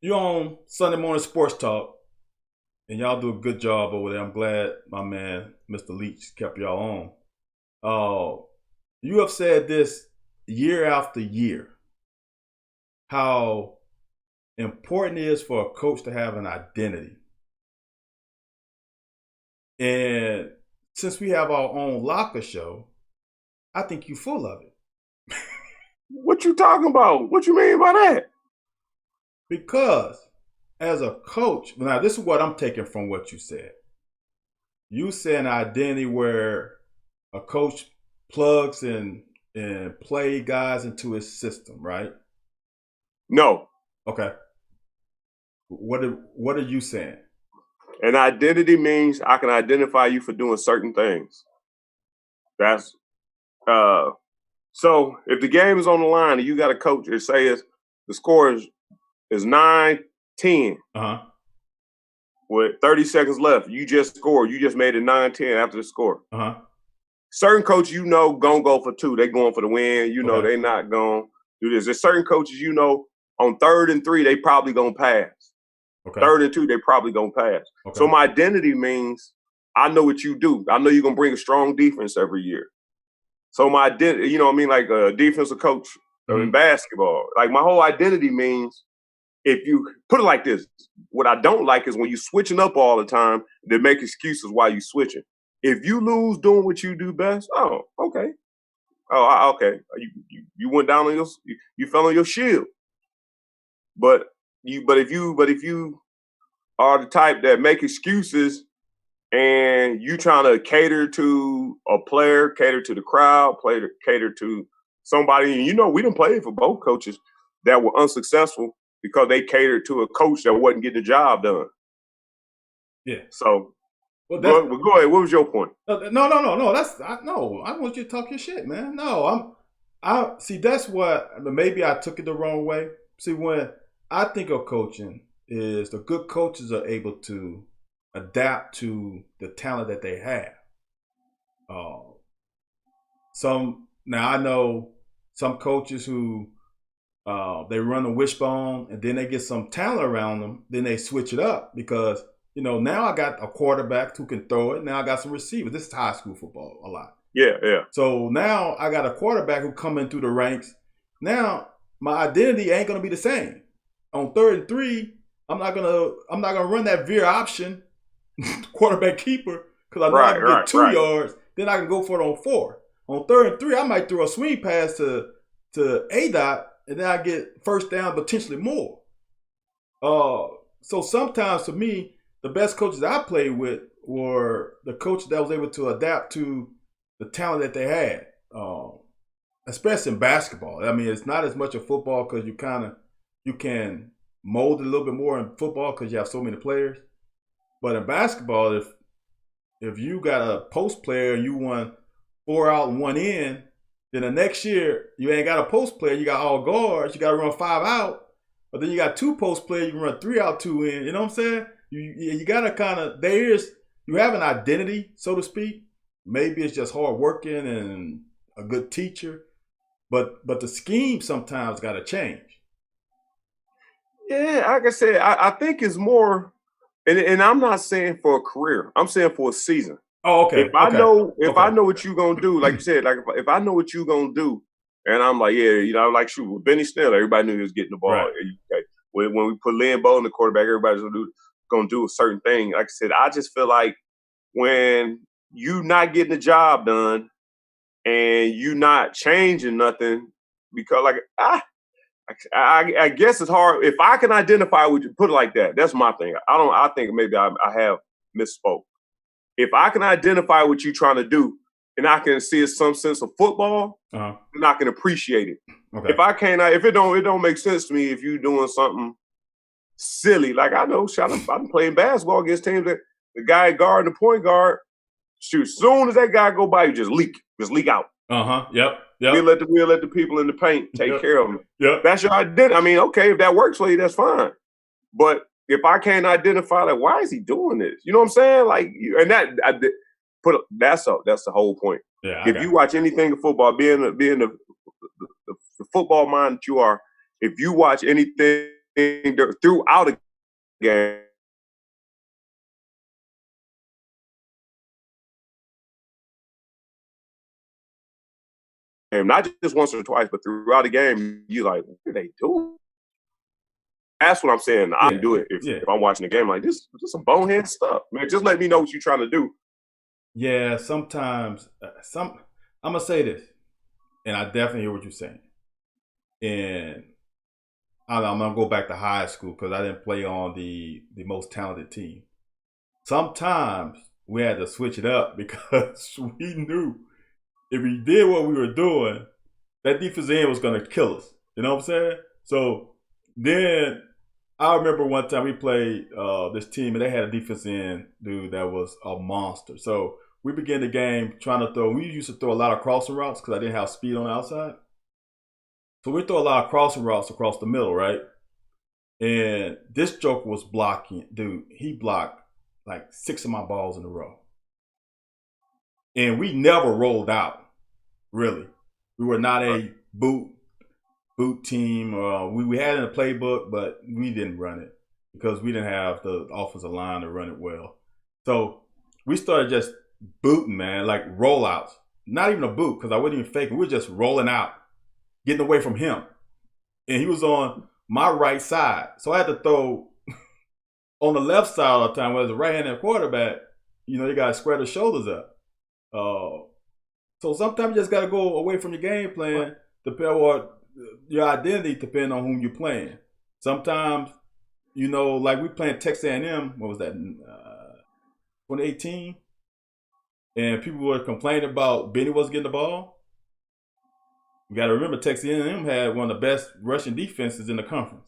you on Sunday Morning Sports Talk. And y'all do a good job over there. I'm glad my man, Mr. Leach, kept y'all on. You have said this year after year, how important it is for a coach to have an identity. And since we have our own locker show, I think you're full of it. What you talking about? What you mean by that? Because as a coach, now this is what I'm taking from what you said. You said an identity where a coach plugs and play guys into his system, right? No. Okay. What are you saying? An identity means I can identify you for doing certain things. That's so if the game is on the line and you got a coach, it says the score is 9-10. With 30 seconds left, you just scored. You just made it 9-10 after the score. Certain coaches, gonna go for 2. They going for the win. They not gonna do this. There's certain coaches, on 3rd and 3, they probably gonna pass. Okay. 3rd and 2, they probably gonna pass. Okay. So my identity means I know what you do. I know you're gonna bring a strong defense every year. So my identity, like a defensive coach in basketball. Like my whole identity means, if you put it like this, what I don't like is when you switching up all the time, they make excuses why you switching. If you lose doing what you do best, oh, okay. Oh, okay. You went down on you fell on your shield. But if you are the type that make excuses and you trying to cater to a player, cater to the crowd, cater to somebody, and we done played for both coaches that were unsuccessful because they catered to a coach that wasn't getting the job done. Yeah. So, go ahead. What was your point? No. I want you to talk your shit, man. No, I see. That's what maybe I took it the wrong way. See, when I think of coaching, is the good coaches are able to adapt to the talent that they have. Now I know some coaches who. They run a wishbone and then they get some talent around them. Then they switch it up because, now I got a quarterback who can throw it. Now I got some receivers. This is high school football a lot. Yeah. So now I got a quarterback who come in through the ranks. Now my identity ain't going to be the same. On 3rd and 3, I'm not gonna run that veer option quarterback keeper because I know I can get 2 yards. Then I can go for it on 4. On 3rd and 3, I might throw a swing pass to A-Dot. And then I get first down, potentially more. So sometimes, to me, the best coaches I played with were the coaches that was able to adapt to the talent that they had, especially in basketball. I mean, it's not as much of football because you can mold it a little bit more in football because you have so many players. But in basketball, if you got a post player and you won 4 out and 1 in, then the next year you ain't got a post player. You got all guards. You got to run 5 out. But then you got 2 post players. You can run 3 out, 2 in. You know what I'm saying? You got to kind of you have an identity, so to speak. Maybe it's just hard working and a good teacher, but the scheme sometimes got to change. Yeah, like I said, I think it's more, and I'm not saying for a career. I'm saying for a season. Oh, okay. If I know what you're gonna do, like you Okay. said, like if I know what you're gonna do, and I'm like, yeah, like shoot, with Benny Snell, everybody knew he was getting the ball. Right. Okay. When we put Lynn Bowden, the quarterback, everybody's gonna do a certain thing. Like I said, I just feel like when you not getting the job done and you not changing nothing, because like I guess it's hard. If I can identify with you, put it like that. That's my thing. I think maybe I have misspoke. If I can identify what you're trying to do and I can see some sense of football, then I can appreciate it. Okay. If I can't, if it don't make sense to me if you're doing something silly. Like I know, I'm playing basketball against teams that the guy guarding the point guard, shoot, as soon as that guy go by, you just leak out. Yep. We'll let the people in the paint take care of them. Yep. That's your identity. I mean, okay, if that works for you, that's fine. But if I can't identify, like, why is he doing this? You know what I'm saying? Like, and that's the whole point. Yeah. If you watch anything of football, being the football mind that you are, if you watch anything throughout a game, not just once or twice, but throughout the game, you like, what are they doing? That's what I'm saying. I can do it if I'm watching the game. Like this is some bonehead stuff, man. Just let me know what you're trying to do. Yeah, sometimes I'm gonna say this, and I definitely hear what you're saying. And I'm gonna go back to high school because I didn't play on the most talented team. Sometimes we had to switch it up because we knew if we did what we were doing, that defensive end was gonna kill us. You know what I'm saying? So then I remember one time we played this team and they had a defensive end dude that was a monster. So we began the game trying to throw. We used to throw a lot of crossing routes because I didn't have speed on the outside. So we throw a lot of crossing routes across the middle, right? And this joker was blocking, dude. He blocked like 6 of my balls in a row. And we never rolled out, really. We were not a boot team. We had it in a playbook, but we didn't run it because we didn't have the offensive line to run it well. So we started just booting, man, like rollouts. Not even a boot because I wasn't even faking. We were just rolling out, getting away from him. And he was on my right side. So I had to throw on the left side all the time. Whereas the right-handed quarterback, you got to square the shoulders up. So sometimes you just got to go away from your game plan, or your identity, depending on whom you're playing. Sometimes, like we playing Texas A&M, what was that, 2018? And people were complaining about Benny wasn't getting the ball. You got to remember, Texas A&M had one of the best rushing defenses in the conference.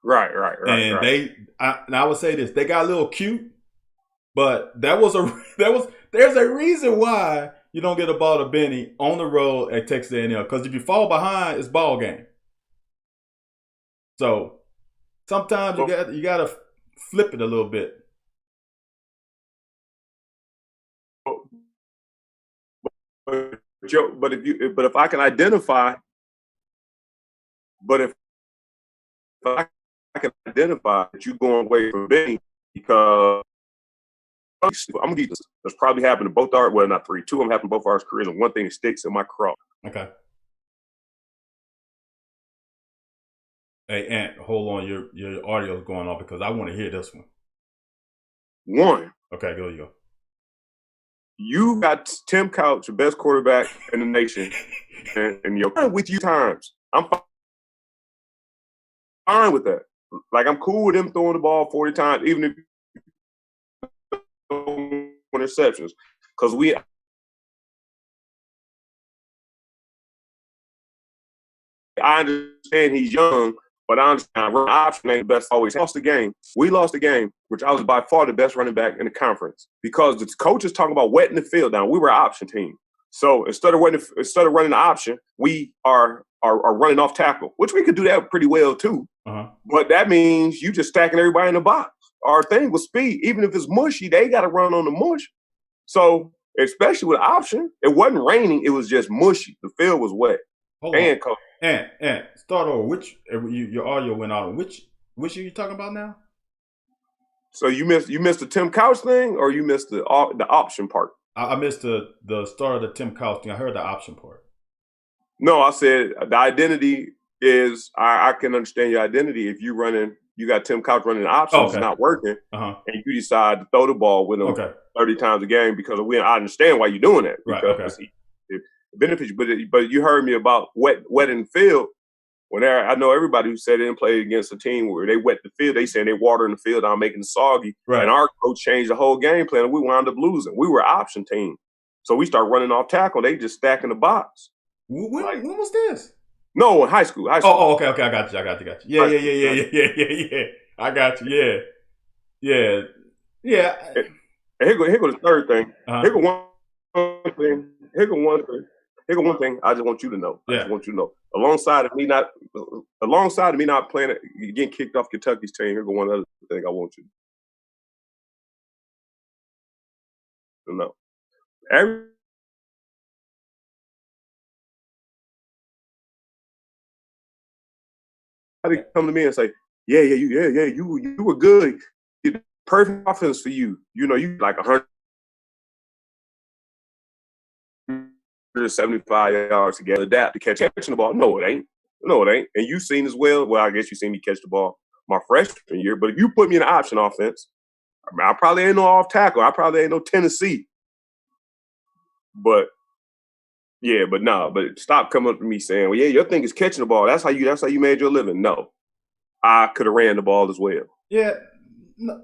Right. And I would say this: they got a little cute, but there's a reason why you don't get a ball to Benny on the road at Texas A&M, because if you fall behind, it's ball game. So sometimes you got to flip it a little bit. But if I can identify, that you going away from Benny, because I'm gonna give you this. That's probably happened to both our, well, not three, 2 of them happened to both our careers, and one thing that sticks in my craw. Okay. Hey, Ant, hold on. Your audio's going off because I want to hear this one. One. Okay, go you go. You got Tim Couch, the best quarterback in the nation, and you're with you times. I'm fine with that. Like, I'm cool with him throwing the ball 40 times, even if interceptions, because I understand he's young, But I understand run option ain't the best always. Lost the game. We lost the game, which I was by far the best running back in the conference because the coaches talking about wetting the field down. We were an option team. So instead of running the option, we are running off tackle, which we could do that pretty well too. But that means you just stacking everybody in the box. Our thing was speed. Even if it's mushy, they got to run on the mush. So especially with option, it wasn't raining. It was just mushy. The field was wet. And cold. And start over. Which your audio went out. Which are you talking about now? So you missed the Tim Couch thing, or you missed the option part? I missed the start of the Tim Couch thing. I heard the option part. No, I said the identity is I can understand your identity if you got Tim Couch running options, it's not working, and you decide to throw the ball with him 30 times a game because I understand why you're doing that. Because it benefits you. But you heard me about wetting the field. I know everybody who said they didn't play against a team where they wet the field, they saying they watering the field out, making it soggy. Right. And our coach changed the whole game plan, and we wound up losing. We were an option team. So we start running off tackle. They just stacking the box. When was this? No, in high school. Oh, okay. I got you. Yeah. I got you. Yeah. And here go the third thing. Here go one thing I just want you to know. I just want you to know. Alongside of me not playing, getting kicked off Kentucky's team, here go one other thing I want you to know. Everybody come to me and say, you were good. Perfect offense for you. You know, you like 175 yards to get adapt to catching the ball. No, it ain't. And you've seen as well. Well, I guess you've seen me catch the ball my freshman year. But if you put me in an option offense, I probably ain't no off tackle. I probably ain't no Tennessee. But stop coming up to me saying, well, your thing is catching the ball. That's how you made your living. No. I could have ran the ball as well. Yeah. No,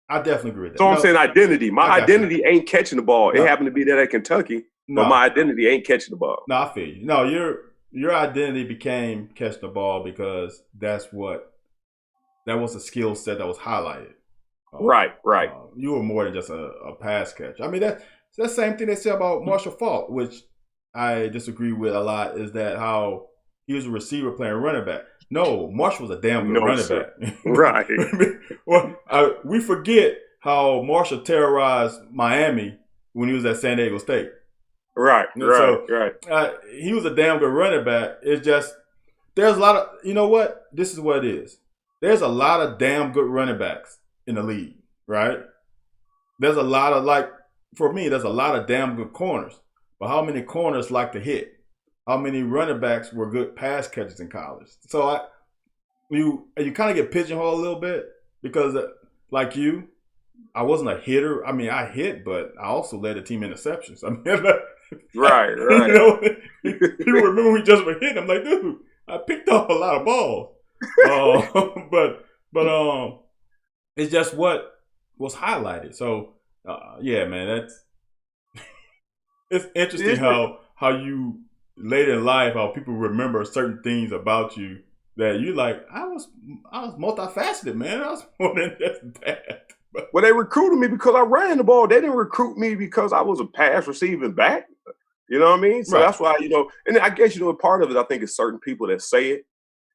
I definitely agree with that. So I'm saying identity. My identity ain't catching the ball. It happened to be that at Kentucky, but my identity ain't catching the ball. No, I feel you. No, your identity became catch the ball because that was a skill set that was highlighted. Right. You were more than just a pass catch. I mean, that's the same thing they say about Marshall Faulk, which I disagree with a lot, is that how he was a receiver playing running back. No, Marshall was a damn good running back. Right. Well, we forget how Marshall terrorized Miami when he was at San Diego State. Right. He was a damn good running back. It's just there's a lot of, you know what? This is what it is. There's a lot of damn good running backs in the league, right? There's a lot of for me, there's a lot of damn good corners. But how many corners like to hit? How many running backs were good pass catchers in college? So you kind of get pigeonholed a little bit because, like you, I wasn't a hitter. I mean, I hit, but I also led the team interceptions. I mean, right. You know, people remember we just were hitting. I'm like, dude, I picked up a lot of balls. But it's just what was highlighted. So yeah, man, it's interesting how you later in life, how people remember certain things about you that you like. I was multifaceted, man. I was more than just that. Well, they recruited me because I ran the ball. They didn't recruit me because I was a pass receiving back. You know what I mean? So that's why, and I guess, part of it, I think, is certain people that say it.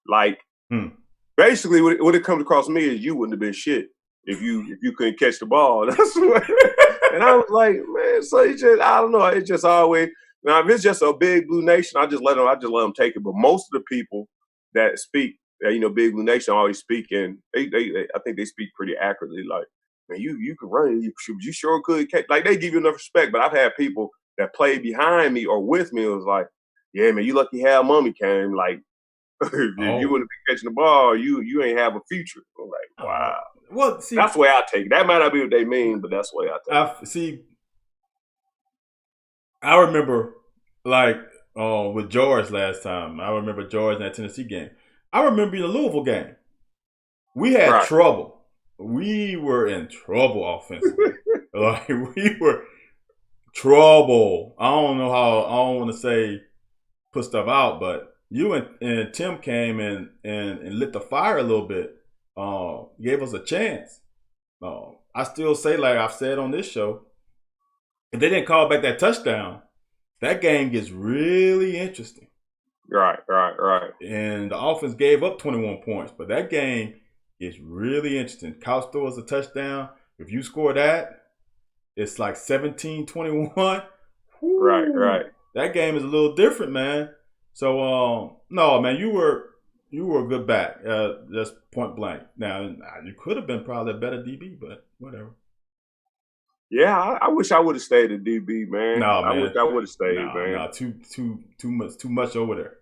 Like, basically, what it comes across to me is you wouldn't have been shit if you couldn't catch the ball. That's what, and I was like, man, so it's just, I don't know. It's just always, now, if it's just a big blue nation, I just let them take it. But most of the people that speak, Big Blue Nation always speak, and I think they speak pretty accurately. Like, man, you could run, you sure could catch. Like, they give you enough respect. But I've had people that played behind me or with me. It was like, yeah, man, you lucky how mommy came. Like, if you wouldn't be catching the ball, you ain't have a future. I'm like, wow. Well, see, that's the way I take it. That might not be what they mean, but that's the way I take it. See, I remember, with George last time. I remember George in that Tennessee game. I remember in the Louisville game. We had trouble. We were in trouble offensively. We were trouble. I don't know how, I don't want to say put stuff out, but you and Tim came and lit the fire a little bit. Gave us a chance. I still say, like I've said on this show, if they didn't call back that touchdown, that game gets really interesting. Right. And the offense gave up 21 points, but that game is really interesting. Couch throws a touchdown. If you score that, it's like 17-21. Right. That game is a little different, man. So, no, man, you were a good back, just point blank. Now, you could have been probably a better DB, but whatever. Yeah, I wish I would have stayed at DB, man. No, man. I wish I would have stayed, man. No, too much over there.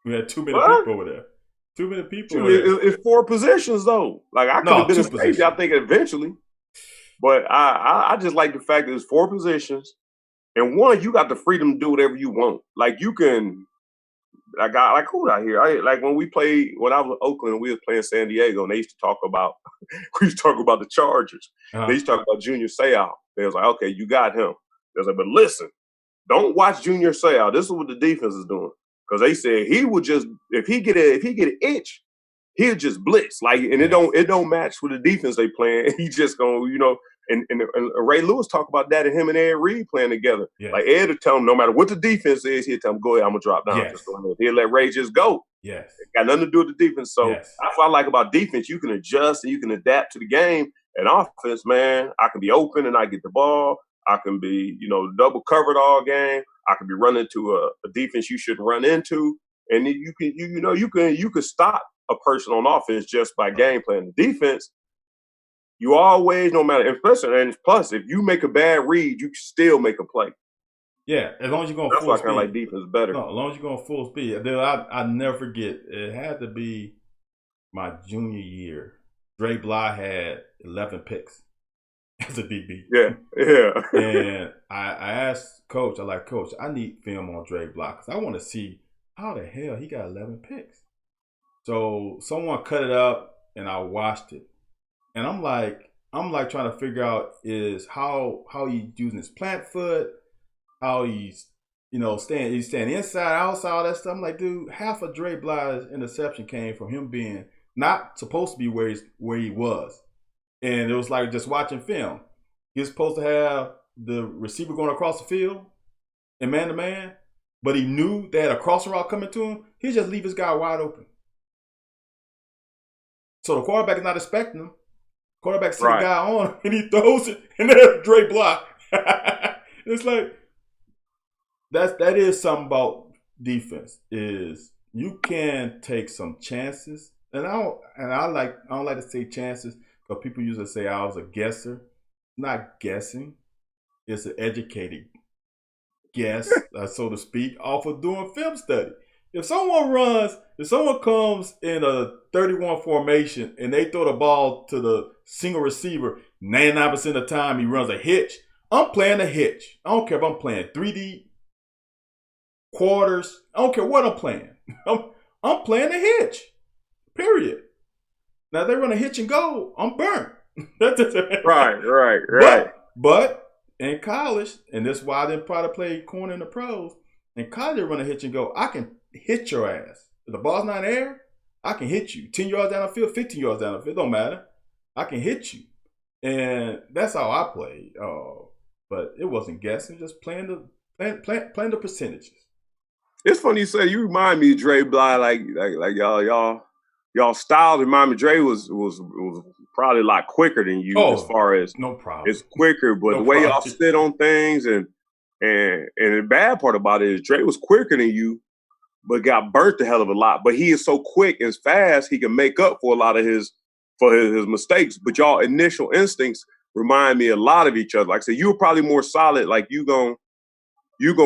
We had too many people over there. Too many people over there. It's 4 positions, though. Like, I could have been a safety, I think, eventually. But I just like the fact that it's 4 positions. And one, you got the freedom to do whatever you want. Like, you can, like who out here? Like when I was in Oakland, we was playing San Diego, and they used to talk about, the Chargers. Uh-huh. They used to talk about Junior Seau. They was like, okay, you got him. They was like, but listen, don't watch Junior Seau. This is what the defense is doing. Because they said he would just, if he get an itch, he'll just blitz. Like, and it don't match with the defense they playing. He just gonna, and Ray Lewis talked about that, and him and Ed Reed playing together. Yes. Like, Ed would tell him no matter what the defense is, he'll tell him, go ahead, I'm gonna drop down. Yes. Just go ahead. He'll let Ray just go. Yes. It got nothing to do with the defense. So that's what I like about defense. You can adjust and you can adapt to the game. And offense, man, I can be open and I get the ball. I can be, double covered all game. I can be running to a defense you shouldn't run into. And then you can stop a person on offense just by game plan. The defense, you always, no matter, especially, and plus, if you make a bad read, you can still make a play. Yeah, as long as you're going full speed. That's why I kind of like defense better. No, as long as you're going full speed. I never forget, it had to be my junior year. Dre Bly had 11 picks as a DB. Yeah. And I asked Coach, Coach, I need film on Dre Bly because I want to see how the hell he got 11 picks. So someone cut it up and I watched it. And I'm like trying to figure out is how he's using his plant foot, how he's staying inside, outside, all that stuff. I'm like, dude, half of Dre Bly's interception came from him being not supposed to be where he was. And it was like just watching film. He was supposed to have the receiver going across the field and man to man, but he knew they had a crossing route coming to him. He just leave his guy wide open. So the quarterback is not expecting him. Quarterback sees the guy on and he throws it, and there's Dre Bly. It's like that is something about defense is you can take some chances, and I don't like to say chances because people usually say I was a guesser. Not guessing, it's an educated guess, so to speak, off of doing film study. If someone comes in a 31 formation and they throw the ball to the single receiver, 99% of the time he runs a hitch, I'm playing a hitch. I don't care if I'm playing 3D, quarters. I don't care what I'm playing. I'm playing a hitch, period. Now, if they run a hitch and go, I'm burnt. Right. But in college, and this is why I didn't probably play corner in the pros, in college they run a hitch and go, I can hit your ass. If the ball's not in the air, I can hit you. 10 yards down the field, 15 yards down the field, don't matter. I can hit you. And that's how I played. But it wasn't guessing, just playing the percentages. It's funny you say, you remind me of Dre Bly, like y'all style remind me. Dre was probably a lot quicker than you as far as no problem. It's quicker, but the way y'all sit on things and the bad part about it is Dre was quicker than you, but got burnt a hell of a lot. But he is so quick and fast, he can make up for a lot of his mistakes. But y'all initial instincts remind me a lot of each other. Like I said, you were probably more solid. Like you gonna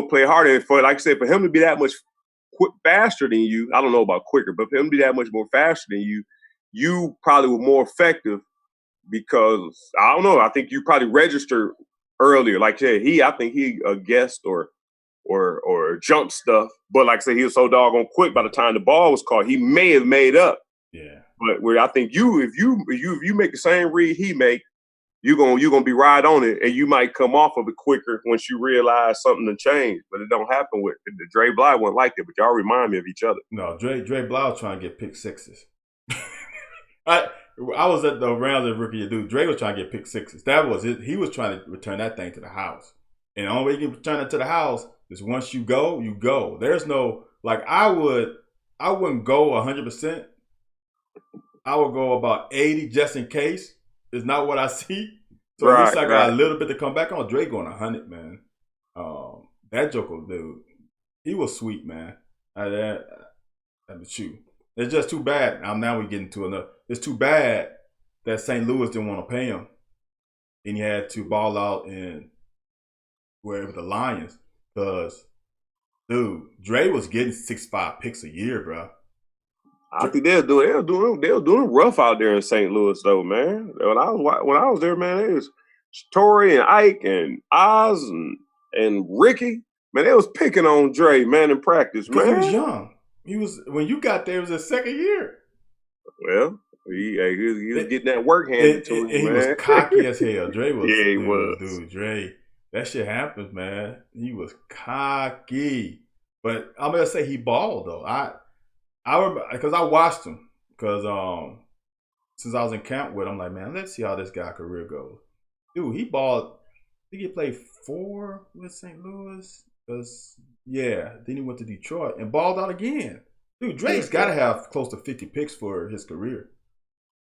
play harder. And for, like I said, for him to be that much faster than you, I don't know about quicker, but for him to be that much more faster than you, you probably were more effective because I don't know. I think you probably registered earlier. Like I said, I think he guessed or jump stuff. But like I said, he was so doggone quick by the time the ball was caught, he may have made up. Yeah. But where I think if you make the same read he make, you're gonna be right on it, and you might come off of it quicker once you realize something to change. But it don't happen with Dre Bly wasn't like that. But y'all remind me of each other. No, Dre Bly was trying to get pick sixes. I was at the Rams as rookie dude. Dre was trying to get pick sixes. That was it. He was trying to return that thing to the house. And the only way you can return it to the house is once you go, you go. There's no like I wouldn't go 100%. I would go about 80 just in case. It's not what I see. So at least I got a little bit to come back on. Dre going 100, man. That Joker dude, he was sweet, man. Shoot. It's just too bad. Now we getting to another. It's too bad that St. Louis didn't want to pay him, and he had to ball out in wherever the Lions. Because, dude, Dre was getting 6-5 picks a year, bro. I think they were doing rough out there in St. Louis, though, man. When I was there, man, it was Torrey and Ike and Oz and Ricky. Man, they was picking on Dre, man, in practice, man. He was young. When you got there, it was his second year. Well, he was getting that work handed to him, man. He was cocky as hell. Dre was. Yeah, he was. Dude, Dre, that shit happens, man. He was cocky. But I'm going to say he balled, though. I remember, because I watched him. Because since I was in camp with him, I'm like, man, let's see how this guy's career goes. Dude, he balled. I think he played 4 with St. Louis. Then he went to Detroit and balled out again. Dude, Dre's got to have close to 50 picks for his career.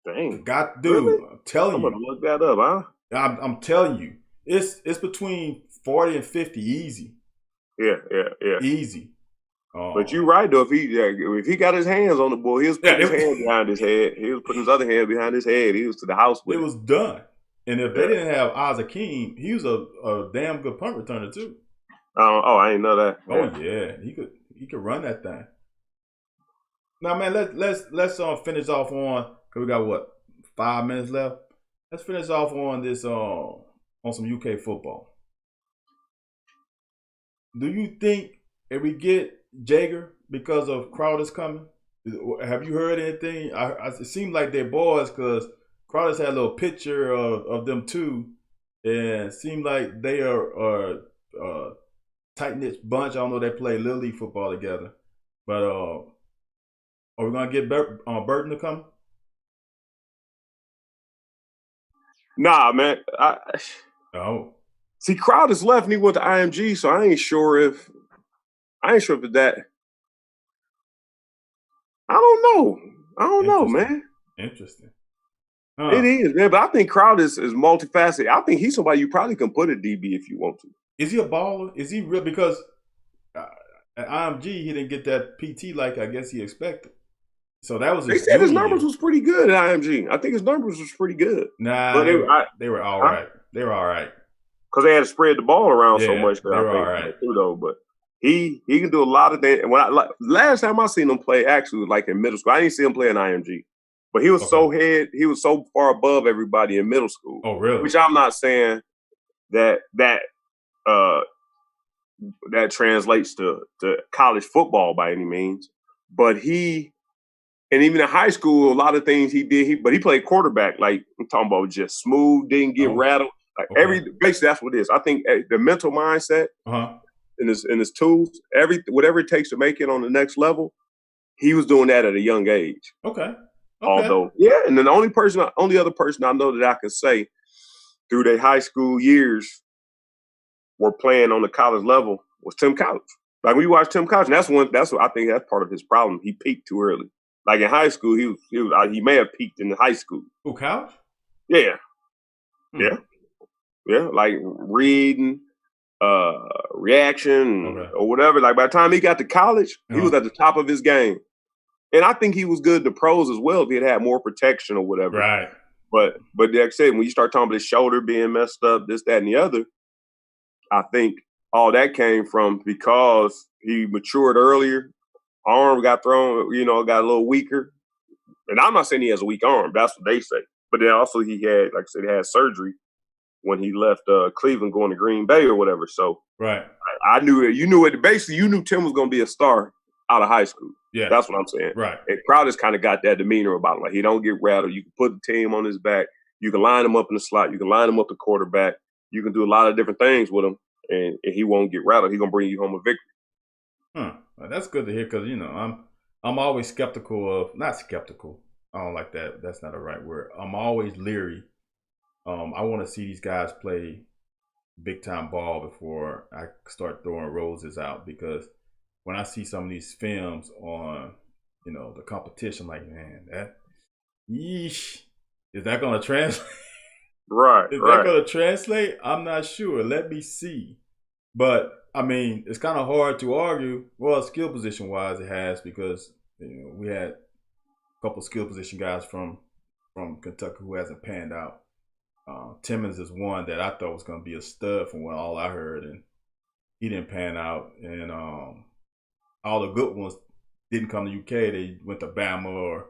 Dang. Really? I'm telling you. I'm going to look that up, huh? I'm telling you. It's between 40 and 50 easy. Yeah. Easy. But you're right, though. If he got his hands on the ball, he was putting his hand behind his head. He was putting his other hand behind his head. He was to the house with it. It was done. And if they didn't have Oz Akeem, he was a damn good punt returner, too. I didn't know that. Oh yeah, he could run that thing. Now, man, let's finish off on because we got 5 minutes left. Let's finish off on this on some UK football. Do you think if we get Jager because of Crowder's coming, have you heard anything? It seemed like they're boys because Crowder's had a little picture of them too, and it seemed like they are tight-knit bunch. I don't know, they play Little League football together. But are we going to get Burton to come? Nah, man. No. See, Crowder's left and he went to IMG, so I ain't sure if it's that. I don't know, man. Interesting. It is, man. But I think Crowder is multifaceted. I think he's somebody you probably can put at DB if you want to. Is he a baller? Is he real? Because at IMG, he didn't get that PT like I guess he expected. So that was. They said his numbers was pretty good at IMG. I think his numbers was pretty good. Nah, but they were all right. They were all right because they had to spread the ball around so much. They were all right too, though. But he can do a lot of things. And last time I seen him play, actually, was like in middle school. I didn't see him play in IMG, but he was he was so far above everybody in middle school. Oh, really? Which I'm not saying that translates to college football by any means, but and even in high school, a lot of things he did, but he played quarterback. Like I'm talking about just smooth, didn't get rattled. Like basically that's what it is. I think the mental mindset and his tools, whatever it takes to make it on the next level, he was doing that at a young age. Okay. Although, and then the only other person I know that I can say through their high school years were playing on the college level was Tim Couch. Like when you watch Tim Couch, and that's what I think that's part of his problem. He peaked too early. Like in high school, he may have peaked in high school. Who, Couch? Yeah. Yeah. Like reading, reaction, or whatever. Like by the time he got to college, he was at the top of his game. And I think he was good in the pros as well if he had more protection or whatever. Right. But like I said, when you start talking about his shoulder being messed up, this, that, and the other, I think all that came from because he matured earlier. Arm got thrown, got a little weaker. And I'm not saying he has a weak arm. That's what they say. But then also he had, like I said, had surgery when he left Cleveland going to Green Bay or whatever. So I knew it. You knew it. Basically, you knew Tim was going to be a star out of high school. Yeah, that's what I'm saying. Right. And Crowder's kind of got that demeanor about him. Like he don't get rattled. You can put the team on his back. You can line him up in the slot. You can line him up the quarterback. You can do a lot of different things with him, and he won't get rattled. He's gonna bring you home a victory. Well, that's good to hear because I'm always skeptical of not skeptical. I don't like that. That's not the right word. I'm always leery. I want to see these guys play big time ball before I start throwing roses out because when I see some of these films on the competition, like man, yeesh, is that going to translate? Right. Is that going to translate? I'm not sure. Let me see. But I mean, it's kind of hard to argue. Well, skill position wise, it has because we had a couple skill position guys from Kentucky who hasn't panned out. Timmons is one that I thought was going to be a stud from what all I heard, and he didn't pan out. And all the good ones didn't come to UK. They went to Bama or.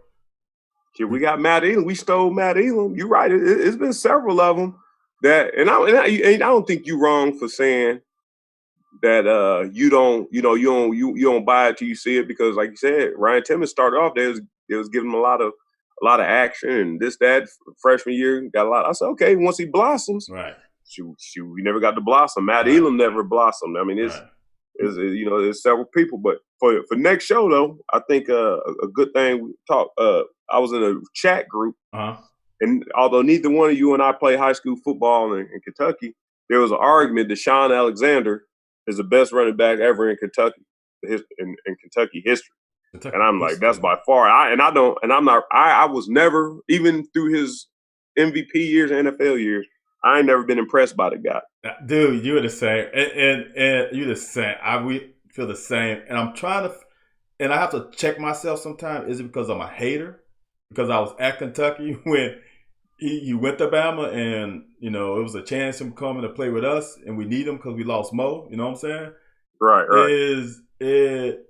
Yeah, we got Matt Elam. We stole Matt Elam. You're right. It's been several of them that, and I don't think you're wrong for saying that you don't buy it till you see it because, like you said, Ryan Timmons started off there. It was giving him a lot of action and this that freshman year got a lot. I said, okay, once he blossoms, right. Shoot, we never got to blossom. Matt Elam never blossomed. I mean, there's several people, but for next show though, I think a good thing we talk. I was in a chat group, and although neither one of you and I play high school football in Kentucky, there was an argument that Sean Alexander is the best running back ever in Kentucky, in Kentucky history. And I'm like, that's by far. I was never, even through his MVP years, NFL years, I ain't never been impressed by the guy. Dude, you're the same. And you're the same. We feel the same. And I'm trying to, and I have to check myself sometimes. Is it because I'm a hater? Because I was at Kentucky when he went to Bama and, it was a chance him coming to play with us and we need him because we lost Mo. You know what I'm saying? Right. Is it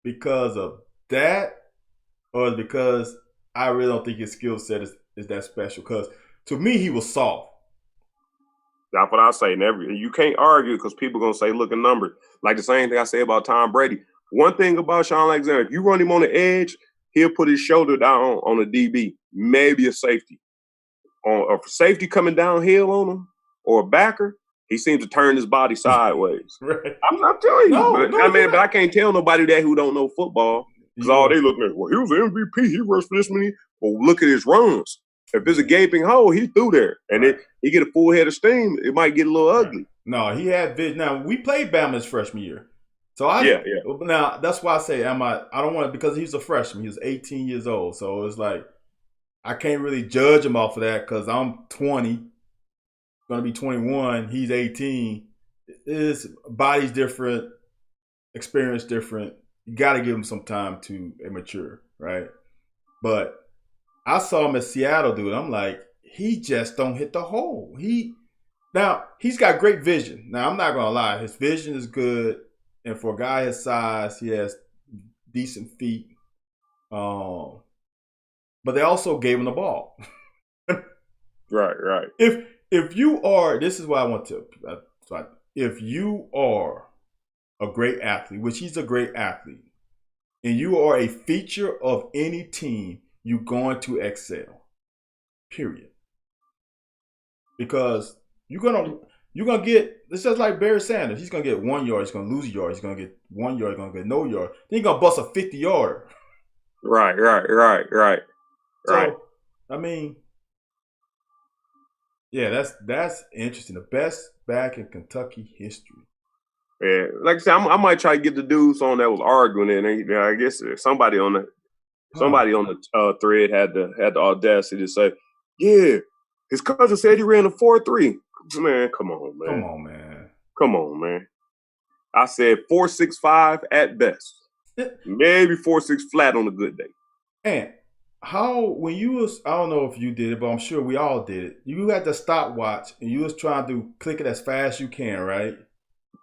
because of that or is it because I really don't think his skill set is that special? Because to me, he was soft. That's what I say. You can't argue because people are going to say, look at numbers. Like the same thing I say about Tom Brady. One thing about Sean Alexander, if you run him on the edge, he'll put his shoulder down on a DB, maybe a safety. On a safety coming downhill on him or a backer, he seems to turn his body sideways. Right. I'm telling you. But I can't tell nobody that who don't know football because all they looking at, well, he was an MVP. He rushed for this many. Well, look at his runs. If there's a gaping hole, he's through there. And if he get a full head of steam, it might get a little ugly. No, he had vision. Now, we played Bama his freshman year. So Now, that's why I say, I don't want to, because he's a freshman. He was 18 years old. So it's like, I can't really judge him off of that because I'm 20, going to be 21. He's 18. His body's different, experience different. You got to give him some time to mature, right? But I saw him at Seattle, dude. I'm like, he just don't hit the hole. He's got great vision. Now, I'm not going to lie. His vision is good. And for a guy his size, he has decent feet. But they also gave him the ball. Right. If you are, this is what I want to, if you are a great athlete, which he's a great athlete, and you are a feature of any team, you're going to excel. Period. Because you're gonna get, it's just like Barry Sanders. He's gonna get 1 yard, he's gonna lose a yard, he's gonna get 1 yard, he's gonna get no yard. Then he's gonna bust a 50-yarder. Right. So, I mean, yeah, that's interesting. The best back in Kentucky history. Yeah, like I said, I might try to get the dudes on that was arguing it. And I guess somebody on the thread had the audacity to say, yeah, his cousin said he ran a 4.3. Man, come on, man. I said 4.65 at best. Maybe 4.6 flat on a good day. And when you was, I don't know if you did it, but I'm sure we all did it. You had the stopwatch and you was trying to click it as fast as you can, right?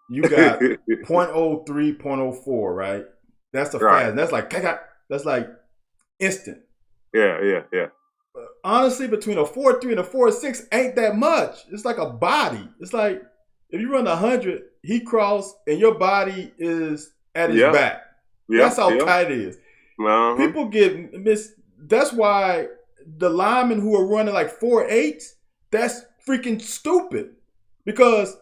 You got 0.03, 0.04, right? That's the fast. That's like instant. Yeah. But honestly, between a 4.3 and a 4.6 ain't that much. It's like a body. It's like if you run 100, he crossed and your body is at his back. That's how tight it is. Uh-huh. People get missed. That's why the linemen who are running like 4.8s, that's freaking stupid. Because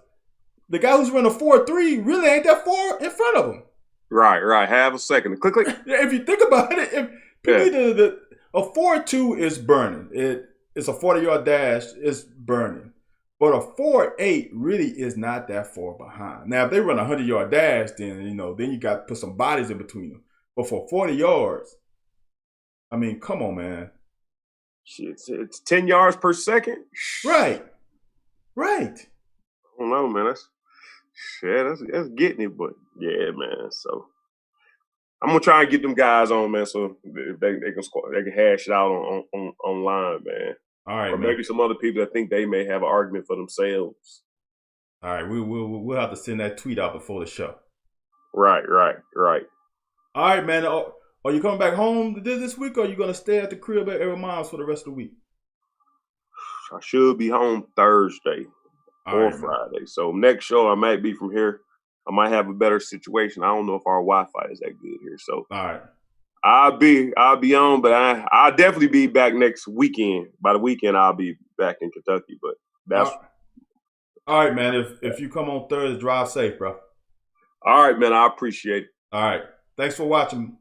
the guy who's running a 4.3 really ain't that far in front of him. Right. Have a second. Click. If you think about it, a 4.2 is burning. It's a 40-yard dash. It's burning. But a 4.8 really is not that far behind. Now, if they run a 100-yard dash, then you got to put some bodies in between them. But for 40 yards, I mean, come on, man. Shit, it's 10 yards per second. Right. I don't know, man. That's getting it, but yeah, man. So I'm gonna try and get them guys on, man, so they can hash it out on online, man. All right, or man. Maybe some other people that think they may have an argument for themselves. All right, we'll have to send that tweet out before the show. Right. All right, man. Are you coming back home this week, or are you gonna stay at the crib at Air Miles for the rest of the week? I should be home Thursday or right, Friday. So next show I might be from here. I might have a better situation. I don't know if our Wi-Fi is that good here. So all right. I'll be on, but I'll definitely be back next weekend. By the weekend, I'll be back in Kentucky. But that's all right, man. If you come on Thursday, drive safe, bro. All right, man. I appreciate it. All right. Thanks for watching.